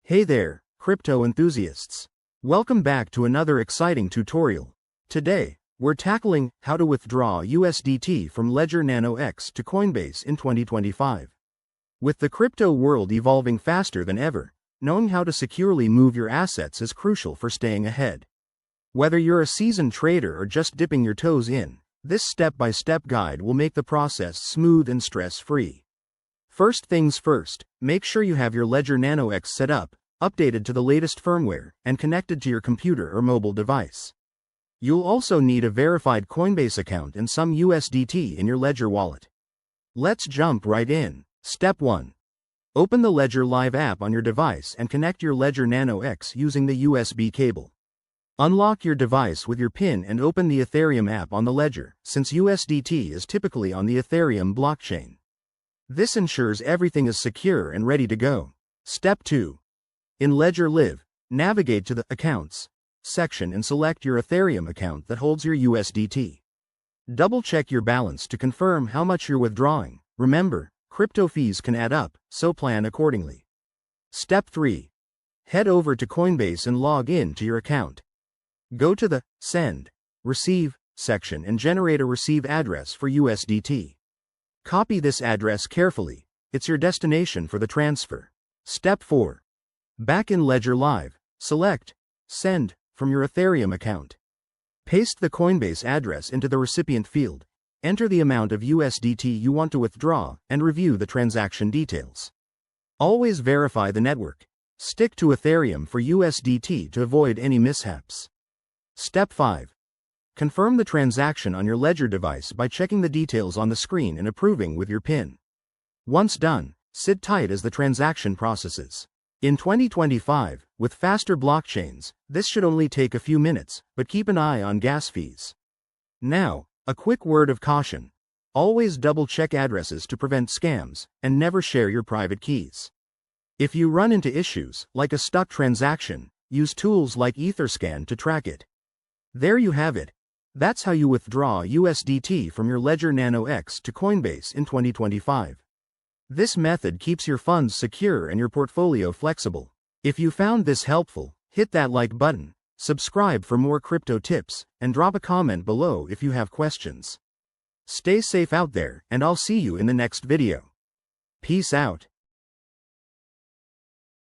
Hey there, crypto enthusiasts. Welcome back to another exciting tutorial. Today, we're tackling how to withdraw USDT from Ledger Nano X to Coinbase in 2025. With the crypto world evolving faster than ever, knowing how to securely move your assets is crucial for staying ahead. Whether you're a seasoned trader or just dipping your toes in, this step-by-step guide will make the process smooth and stress-free. First things first, make sure you have your Ledger Nano X set up, updated to the latest firmware, and connected to your computer or mobile device. You'll also need a verified Coinbase account and some USDT in your Ledger wallet. Let's jump right in. Step 1. Open the Ledger Live app on your device and connect your Ledger Nano X using the USB cable. Unlock your device with your PIN and open the Ethereum app on the Ledger, since USDT is typically on the Ethereum blockchain. This ensures everything is secure and ready to go. Step 2. In Ledger Live, navigate to the Accounts section and select your Ethereum account that holds your USDT. Double-check your balance to confirm how much you're withdrawing. Remember, crypto fees can add up, so plan accordingly. Step 3. Head over to Coinbase and log in to your account. Go to the Send, Receive section and generate a receive address for USDT. Copy this address carefully, it's your destination for the transfer. Step 4. Back in Ledger Live, select Send from your Ethereum account. Paste the Coinbase address into the recipient field, enter the amount of USDT you want to withdraw, and review the transaction details. Always verify the network. Stick to Ethereum for USDT to avoid any mishaps. Step 5. Confirm the transaction on your Ledger device by checking the details on the screen and approving with your PIN. Once done, sit tight as the transaction processes. In 2025, with faster blockchains, this should only take a few minutes, but keep an eye on gas fees. Now, a quick word of caution. Always double-check addresses to prevent scams, and never share your private keys. If you run into issues, like a stuck transaction, use tools like Etherscan to track it. There you have it. That's how you withdraw USDT from your Ledger Nano X to Coinbase in 2025. This method keeps your funds secure and your portfolio flexible. If you found this helpful, hit that like button, subscribe for more crypto tips, and drop a comment below if you have questions. Stay safe out there, and I'll see you in the next video. Peace out.